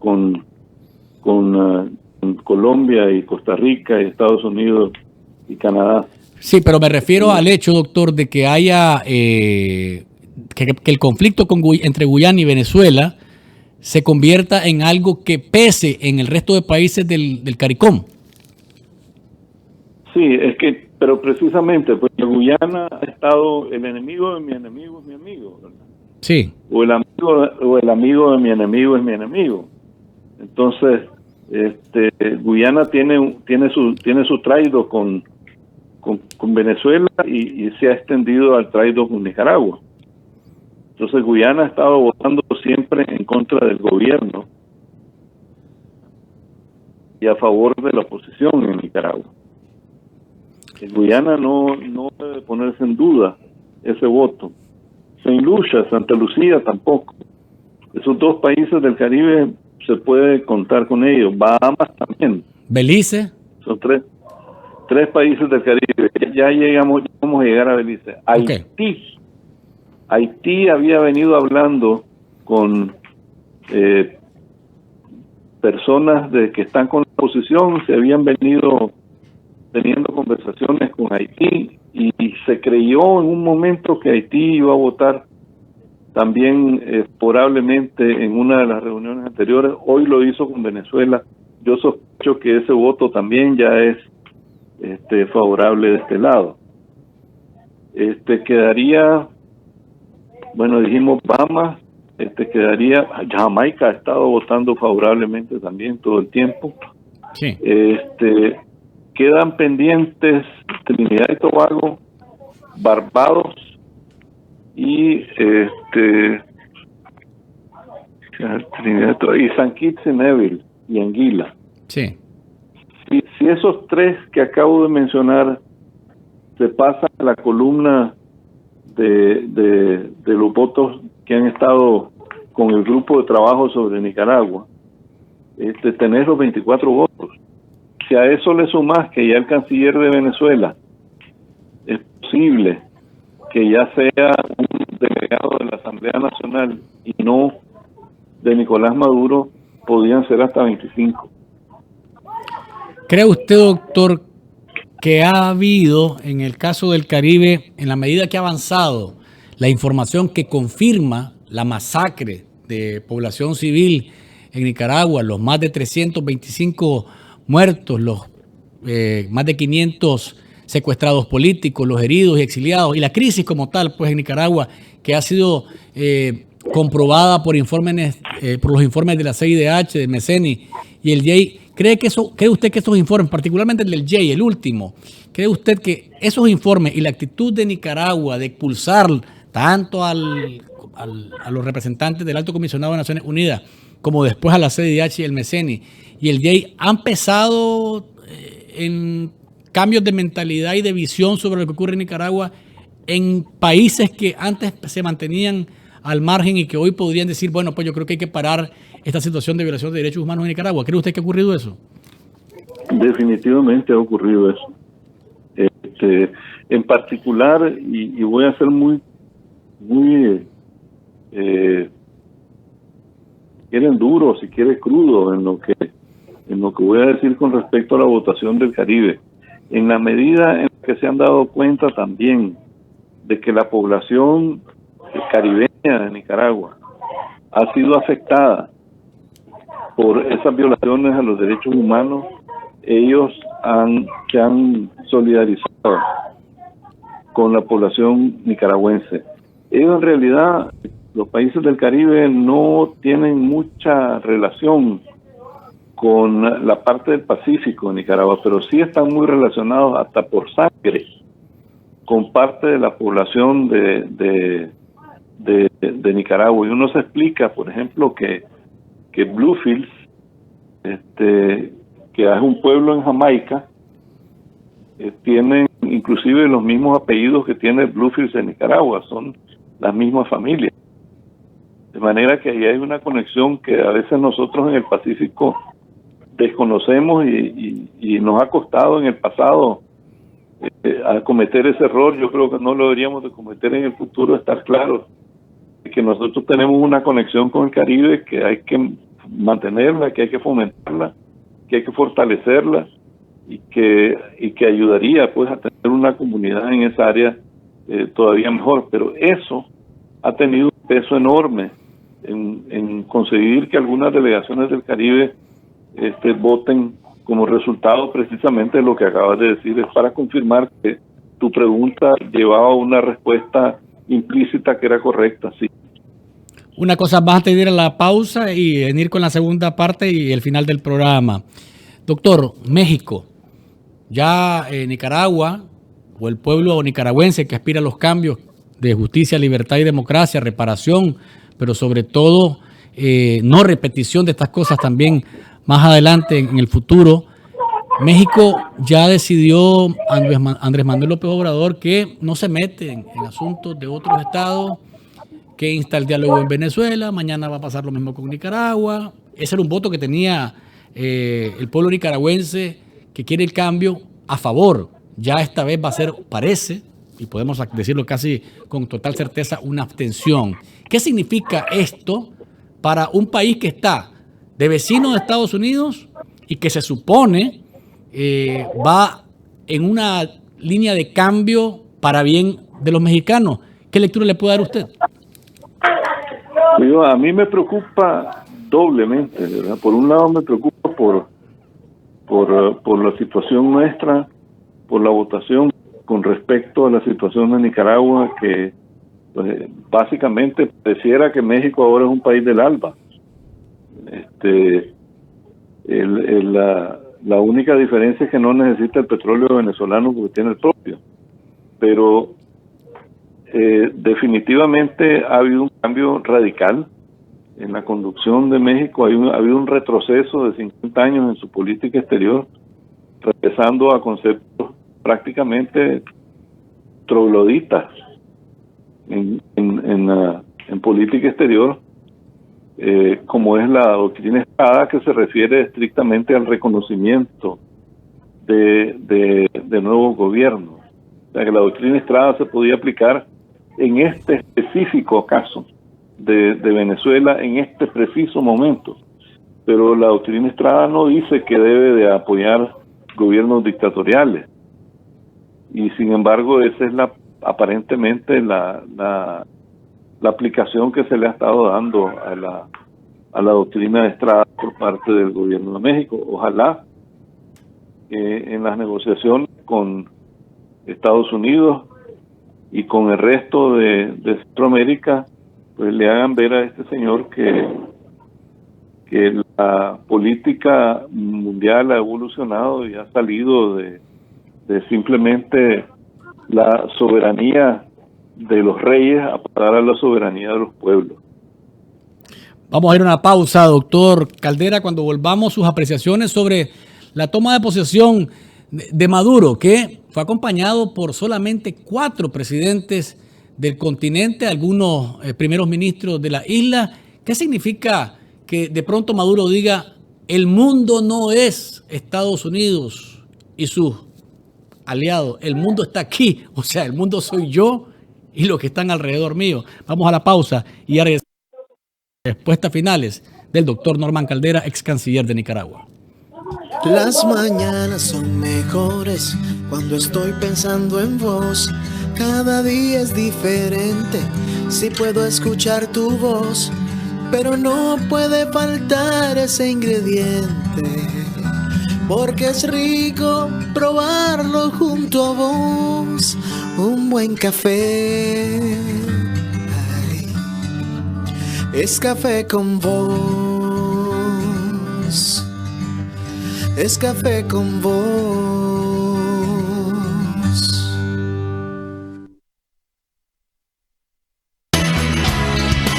con Colombia y Costa Rica y Estados Unidos y Canadá. Sí, pero me refiero al hecho, doctor, de que haya que el conflicto entre Guyana y Venezuela se convierta en algo que pese en el resto de países del CARICOM. Sí, pero precisamente, pues Guyana ha estado, el enemigo de mi enemigo es mi amigo, ¿verdad? Sí. O el amigo de mi enemigo es mi enemigo. Entonces, Guyana tiene su traido con Venezuela y se ha extendido al traido con Nicaragua. Entonces Guyana ha estado votando siempre en contra del gobierno y a favor de la oposición en Nicaragua. En Guyana no debe ponerse en duda ese voto. Saint Lucia, Santa Lucía tampoco. Esos dos países del Caribe se puede contar con ellos. Bahamas también. Belice. Son tres países del Caribe. Ya vamos a llegar a Belice. Haití. Haití había venido hablando con personas que están con la oposición, se habían venido teniendo conversaciones con Haití y se creyó en un momento que Haití iba a votar también favorablemente en una de las reuniones anteriores. Hoy lo hizo con Venezuela. Yo sospecho que ese voto también ya es favorable de este lado. Quedaría, bueno, dijimos Bahamas, quedaría, Jamaica ha estado votando favorablemente también todo el tiempo. Sí. Quedan pendientes Trinidad y Tobago, Barbados y San Kitts y Neville y Anguila. Sí. Si esos tres que acabo de mencionar se pasan a la columna de los votos que han estado con el grupo de trabajo sobre Nicaragua, tenés los 24 votos. Si a eso le sumás que ya el canciller de Venezuela es posible que ya sea un delegado de la Asamblea Nacional y no de Nicolás Maduro, podrían ser hasta 25. ¿Cree usted, doctor, que ha habido en el caso del Caribe, en la medida que ha avanzado la información que confirma la masacre de población civil en Nicaragua, los más de 325 muertos, los más de 500 secuestrados políticos, los heridos y exiliados, y la crisis como tal, pues en Nicaragua, que ha sido comprobada por los informes de la CIDH, de MECENI y el JEI? ¿Cree usted que esos informes, particularmente el del JEI, el último, cree usted que esos informes y la actitud de Nicaragua de expulsar tanto a los representantes del Alto Comisionado de Naciones Unidas como después a la CIDH y el MECENI y el JEI han pesado en cambios de mentalidad y de visión sobre lo que ocurre en Nicaragua en países que antes se mantenían al margen y que hoy podrían decir, bueno, pues yo creo que hay que parar esta situación de violación de derechos humanos en Nicaragua? ¿Cree usted que ha ocurrido eso? Definitivamente ha ocurrido eso. En particular, y voy a ser muy quieren duro, si quiere crudo en lo que voy a decir con respecto a la votación del Caribe. En la medida en que se han dado cuenta también de que la población caribeña de Nicaragua ha sido afectada por esas violaciones a los derechos humanos, ellos se han solidarizado con la población nicaragüense. Ellos en realidad, los países del Caribe no tienen mucha relación con la parte del Pacífico de Nicaragua, pero sí están muy relacionados hasta por sangre con parte de la población de de Nicaragua. Y uno se explica, por ejemplo, que Bluefields, que es un pueblo en Jamaica, tienen inclusive los mismos apellidos que tiene Bluefields en Nicaragua, son las mismas familias. De manera que ahí hay una conexión que a veces nosotros en el Pacífico desconocemos y nos ha costado en el pasado a cometer ese error. Yo creo que no lo deberíamos de cometer en el futuro, estar claros de que nosotros tenemos una conexión con el Caribe que hay que mantenerla, que hay que fomentarla, que hay que fortalecerla y que ayudaría pues a tener una comunidad en esa área todavía mejor. Pero eso ha tenido un peso enorme en conseguir que algunas delegaciones del Caribe voten como resultado precisamente de lo que acabas de decir. Es para confirmar que tu pregunta llevaba una respuesta implícita que era correcta, sí. Una cosa más antes de ir a la pausa y venir con la segunda parte y el final del programa. Doctor, México, ya Nicaragua o el pueblo nicaragüense que aspira a los cambios de justicia, libertad y democracia, reparación, pero sobre todo no repetición de estas cosas también más adelante en el futuro. México ya decidió, Andrés Manuel López Obrador, que no se mete en asuntos de otros estados, que insta el diálogo en Venezuela. Mañana va a pasar lo mismo con Nicaragua. Ese era un voto que tenía el pueblo nicaragüense que quiere el cambio a favor. Ya esta vez va a ser, parece, y podemos decirlo casi con total certeza, una abstención. ¿Qué significa esto para un país que está de vecino de Estados Unidos y que se supone va en una línea de cambio para bien de los mexicanos? ¿Qué lectura le puede dar usted? A mí me preocupa doblemente, ¿verdad? Por un lado me preocupa por la situación nuestra, por la votación con respecto a la situación de Nicaragua, que pues, básicamente pareciera que México ahora es un país del ALBA. La única diferencia es que no necesita el petróleo venezolano porque tiene el propio. Pero definitivamente ha habido un cambio radical en la conducción de México. Ha habido un retroceso de 50 años en su política exterior, regresando a conceptos prácticamente trogloditas en política exterior, como es la doctrina Estrada, que se refiere estrictamente al reconocimiento de nuevos gobiernos. O sea, que la doctrina Estrada se podía aplicar en este específico caso de Venezuela, en este preciso momento. Pero la doctrina Estrada no dice que debe de apoyar gobiernos dictatoriales. Y sin embargo, esa es aparentemente la aplicación que se le ha estado dando a la doctrina de Estrada por parte del gobierno de México. Ojalá en las negociaciones con Estados Unidos y con el resto de Centroamérica, pues le hagan ver a este señor que la política mundial ha evolucionado y ha salido de simplemente la soberanía de los reyes a pasar a la soberanía de los pueblos. Vamos a ir a una pausa, doctor Caldera, cuando volvamos sus apreciaciones sobre la toma de posesión de Maduro, que fue acompañado por solamente 4 presidentes del continente, algunos primeros ministros de la isla. ¿Qué significa que de pronto Maduro diga: el mundo no es Estados Unidos y sus aliados, el mundo está aquí, o sea, el mundo soy yo y los que están alrededor mío? Vamos a la pausa y a regresar a respuestas finales del doctor Norman Caldera, ex canciller de Nicaragua. Las mañanas son mejores cuando estoy pensando en vos. Cada día es diferente si puedo escuchar tu voz, pero no puede faltar ese ingrediente, porque es rico probarlo junto a vos. Un buen café, ay, es café con vos, es café con vos.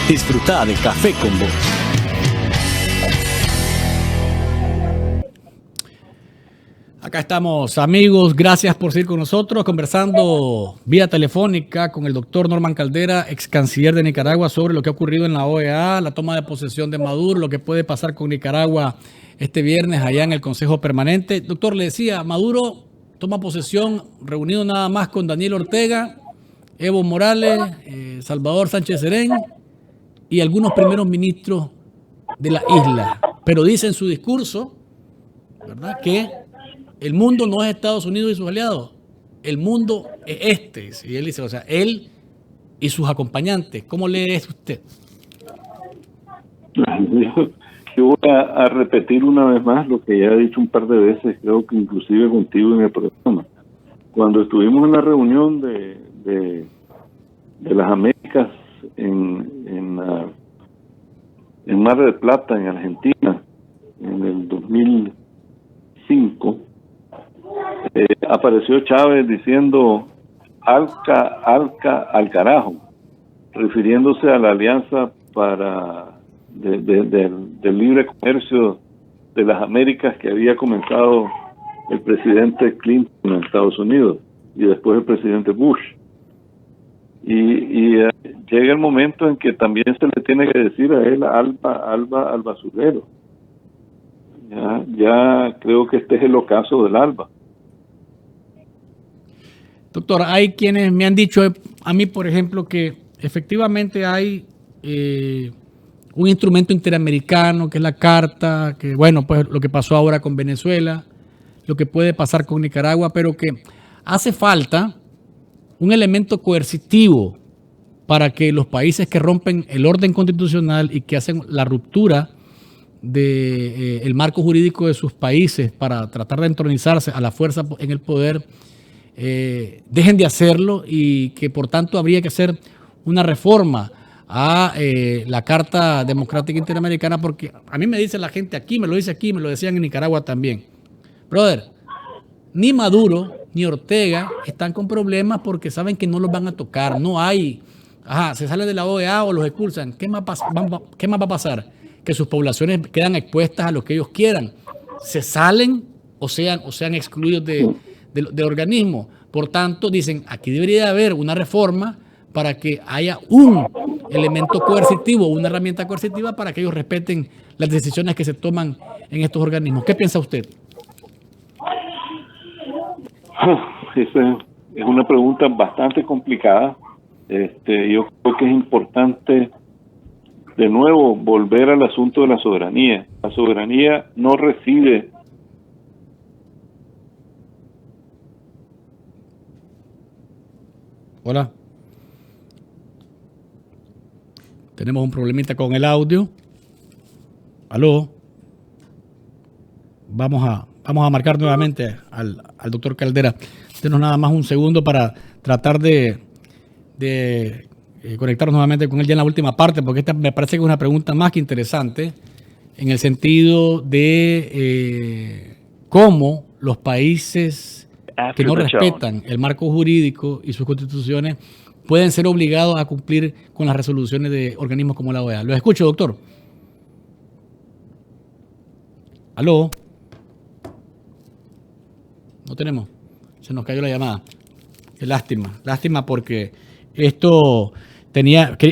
Disfruta de Café con Vos. Acá estamos, amigos, gracias por seguir con nosotros, conversando vía telefónica con el doctor Norman Caldera, ex canciller de Nicaragua, sobre lo que ha ocurrido en la OEA, la toma de posesión de Maduro, lo que puede pasar con Nicaragua este viernes allá en el Consejo Permanente. Doctor, le decía, Maduro toma posesión reunido nada más con Daniel Ortega, Evo Morales, Salvador Sánchez Serén y algunos primeros ministros de la isla. Pero dice en su discurso, ¿verdad?, que el mundo no es Estados Unidos y sus aliados, el mundo es este. Y él dice, o sea, él y sus acompañantes. ¿Cómo lee eso usted? Yo voy a repetir una vez más lo que ya he dicho un par de veces, creo que inclusive contigo en el programa. Cuando estuvimos en la reunión de las Américas en Mar del Plata, en Argentina, en el 2005, apareció Chávez diciendo al carajo, refiriéndose a la alianza del libre comercio de las Américas que había comenzado el presidente Clinton en Estados Unidos y después el presidente Bush. Y llega el momento en que también se le tiene que decir a él Alba al basurero. Ya creo que este es el ocaso del Alba. Doctor, hay quienes me han dicho a mí, por ejemplo, que efectivamente hay un instrumento interamericano, que es la Carta, que bueno, pues lo que pasó ahora con Venezuela, lo que puede pasar con Nicaragua, pero que hace falta un elemento coercitivo para que los países que rompen el orden constitucional y que hacen la ruptura del marco jurídico de sus países para tratar de entronizarse a la fuerza en el poder, dejen de hacerlo, y que por tanto habría que hacer una reforma a la Carta Democrática Interamericana, porque a mí me dice la gente aquí, me lo dice aquí, me lo decían en Nicaragua también. Brother, ni Maduro ni Ortega están con problemas porque saben que no los van a tocar, no hay, se sale de la OEA o los expulsan, ¿qué más va a pasar? Que sus poblaciones quedan expuestas a lo que ellos quieran, se salen o sean excluidos del organismo. Por tanto, dicen, aquí debería haber una reforma para que haya un elemento coercitivo, una herramienta coercitiva para que ellos respeten las decisiones que se toman en estos organismos. ¿Qué piensa usted? Esa es una pregunta bastante complicada. Yo creo que es importante de nuevo volver al asunto de la soberanía. La soberanía no reside. Hola. Tenemos un problemita con el audio. Aló. Vamos a marcar nuevamente al doctor Caldera. Denos nada más un segundo para tratar de conectarnos nuevamente con él ya en la última parte, porque esta me parece que es una pregunta más que interesante en el sentido de cómo los países que no respetan el marco jurídico y sus constituciones pueden ser obligados a cumplir con las resoluciones de organismos como la OEA. ¿Lo escucho, doctor? ¿Aló? No tenemos. Se nos cayó la llamada. Qué lástima. Lástima porque esto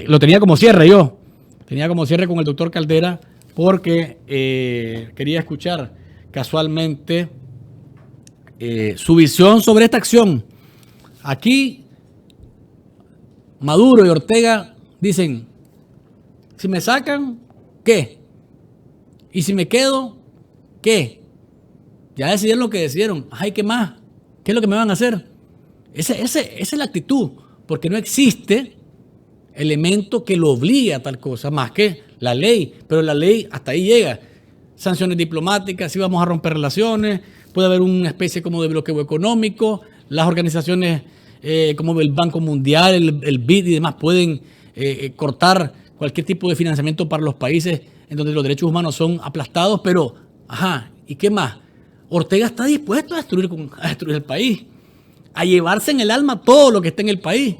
lo tenía como cierre yo. Tenía como cierre con el doctor Caldera porque quería escuchar casualmente su visión sobre esta acción. Aquí Maduro y Ortega dicen, si me sacan, ¿qué? Y si me quedo, ¿qué? Ya decidieron lo que decidieron. Ay, ¿qué más? ¿Qué es lo que me van a hacer? Esa es la actitud, porque no existe elemento que lo obligue a tal cosa, más que la ley. Pero la ley hasta ahí llega. Sanciones diplomáticas, si vamos a romper relaciones, puede haber una especie como de bloqueo económico, las organizaciones como el Banco Mundial, el BID y demás pueden cortar cualquier tipo de financiamiento para los países en donde los derechos humanos son aplastados, pero, ¿y qué más? Ortega está dispuesto a destruir el país, a llevarse en el alma todo lo que está en el país,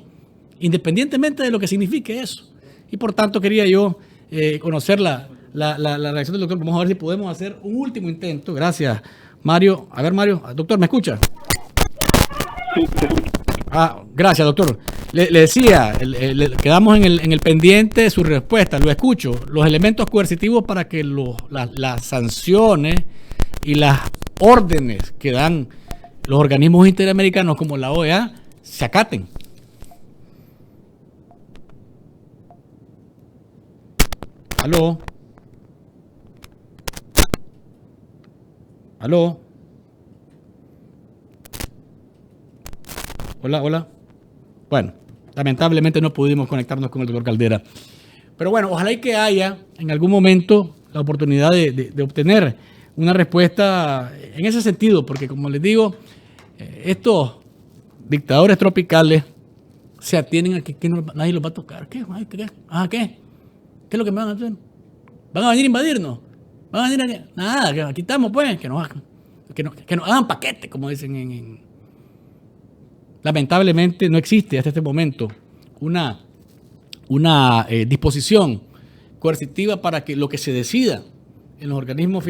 independientemente de lo que signifique eso. Y por tanto quería yo conocer la reacción del doctor. Vamos a ver si podemos hacer un último intento. Gracias, Mario. A ver, Mario. Doctor, ¿me escucha? Sí. Gracias, doctor. Le decía, quedamos en el pendiente de su respuesta. Lo escucho. Los elementos coercitivos para que las sanciones y las órdenes que dan los organismos interamericanos como la OEA se acaten. ¿Aló? Hola. Bueno, lamentablemente no pudimos conectarnos con el doctor Caldera. Pero bueno, ojalá y que haya en algún momento la oportunidad de obtener una respuesta en ese sentido, porque como les digo, estos dictadores tropicales se atienen a que nadie los va a tocar. ¿Qué? ¿Qué es lo que me van a hacer? ¿Van a venir a invadirnos? ¿Van a venir a... Nada, que aquí estamos pues, que nos hagan paquete, como dicen Lamentablemente no existe hasta este momento una disposición coercitiva para que lo que se decida en los organismos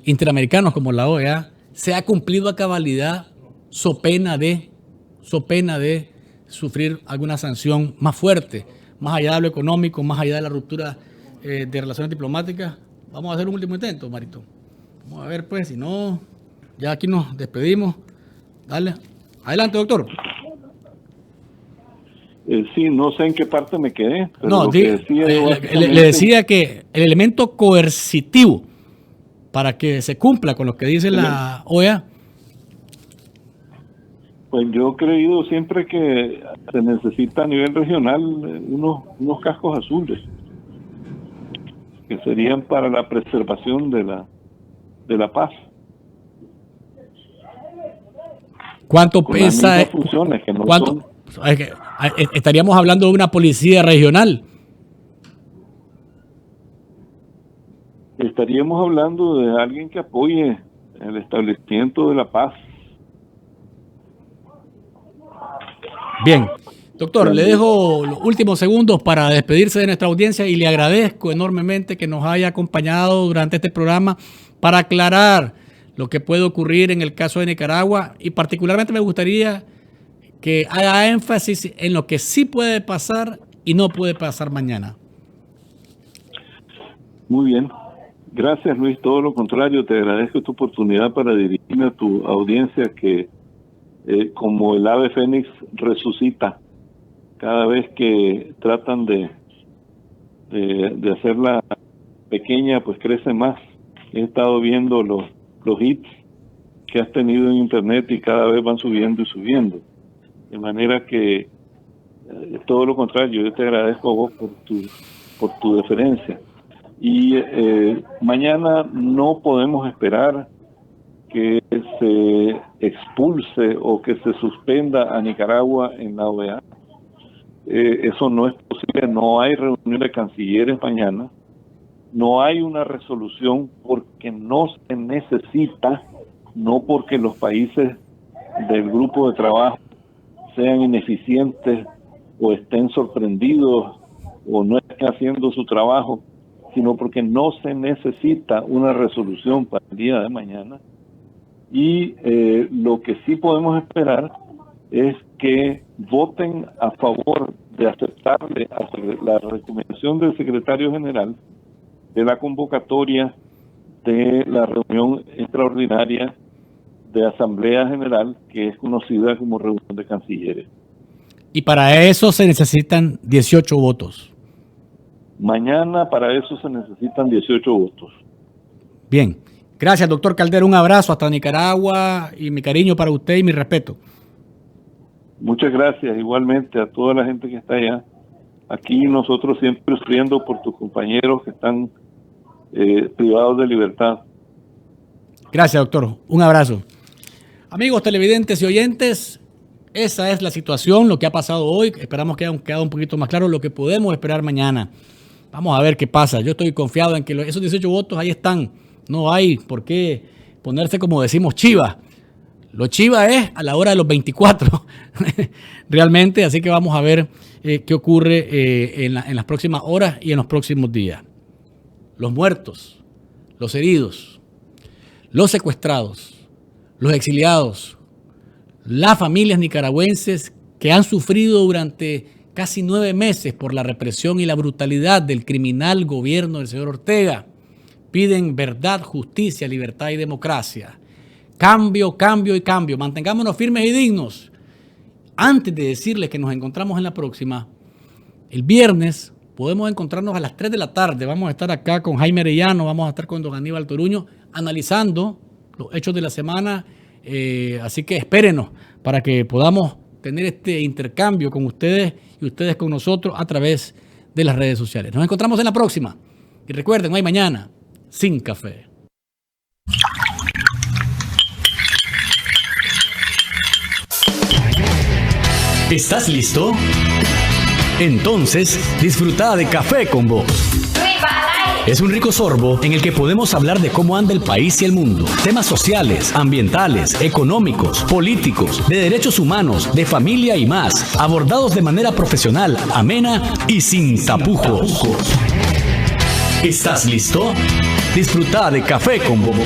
interamericanos como la OEA sea cumplido a cabalidad, so pena de sufrir alguna sanción más fuerte, más allá de lo económico, más allá de la ruptura de relaciones diplomáticas. Vamos a hacer un último intento, Marito. Vamos a ver pues, si no, ya aquí nos despedimos. Dale. Adelante, doctor. Sí, no sé en qué parte me quedé. Pero no, le decía que el elemento coercitivo para que se cumpla con lo que dice la OEA. Pues yo he creído siempre que se necesita a nivel regional unos cascos azules que serían para la preservación de la paz. ¿Cuánto pesa? Estaríamos hablando de una policía regional. Estaríamos hablando de alguien que apoye el establecimiento de la paz. Bien, doctor, le dejo los últimos segundos para despedirse de nuestra audiencia y le agradezco enormemente que nos haya acompañado durante este programa para aclarar lo que puede ocurrir en el caso de Nicaragua, y particularmente me gustaría que haga énfasis en lo que sí puede pasar y no puede pasar mañana. Muy bien. Gracias, Luis. Todo lo contrario, te agradezco esta oportunidad para dirigirme a tu audiencia que, como el ave fénix, resucita cada vez que tratan de hacerla pequeña, pues crece más. He estado viendo los hits que has tenido en internet y cada vez van subiendo y subiendo. De manera que todo lo contrario, yo te agradezco a vos por tu deferencia. Y mañana no podemos esperar que se expulse o que se suspenda a Nicaragua en la OEA. Eso no es posible, no hay reunión de cancilleres mañana. No hay una resolución porque no se necesita, no porque los países del grupo de trabajo sean ineficientes o estén sorprendidos o no estén haciendo su trabajo, sino porque no se necesita una resolución para el día de mañana. Y lo que sí podemos esperar es que voten a favor de aceptarle a la recomendación del secretario general de la convocatoria de la reunión extraordinaria de Asamblea General, que es conocida como reunión de cancilleres. Y para eso se necesitan 18 votos. Mañana para eso se necesitan 18 votos. Bien. Gracias, doctor Caldera. Un abrazo hasta Nicaragua y mi cariño para usted y mi respeto. Muchas gracias. Igualmente a toda la gente que está allá. Aquí nosotros siempre sufriendo por tus compañeros que están privados de libertad. Gracias, doctor. Un abrazo. Amigos televidentes y oyentes, esa es la situación, lo que ha pasado hoy. Esperamos que haya quedado un poquito más claro lo que podemos esperar mañana. Vamos a ver qué pasa. Yo estoy confiado en que esos 18 votos ahí están. No hay por qué ponerse, como decimos, chivas. Lo chiva es a la hora de los 24, realmente, así que vamos a ver qué ocurre en las próximas horas y en los próximos días. Los muertos, los heridos, los secuestrados, los exiliados, las familias nicaragüenses que han sufrido durante casi 9 meses por la represión y la brutalidad del criminal gobierno del señor Ortega, piden verdad, justicia, libertad y democracia. Cambio, cambio y cambio. Mantengámonos firmes y dignos. Antes de decirles que nos encontramos en la próxima, el viernes podemos encontrarnos a las 3 de la tarde. Vamos a estar acá con Jaime Arellano, vamos a estar con don Aníbal Toruño analizando los hechos de la semana. Así que espérenos para que podamos tener este intercambio con ustedes y ustedes con nosotros a través de las redes sociales. Nos encontramos en la próxima. Y recuerden, no hay mañana sin café. ¿Estás listo? Entonces, disfruta de Café con Vos. Es un rico sorbo en el que podemos hablar de cómo anda el país y el mundo. Temas sociales, ambientales, económicos, políticos, de derechos humanos, de familia y más. Abordados de manera profesional, amena y sin tapujos. ¿Estás listo? Disfruta de Café con Vos.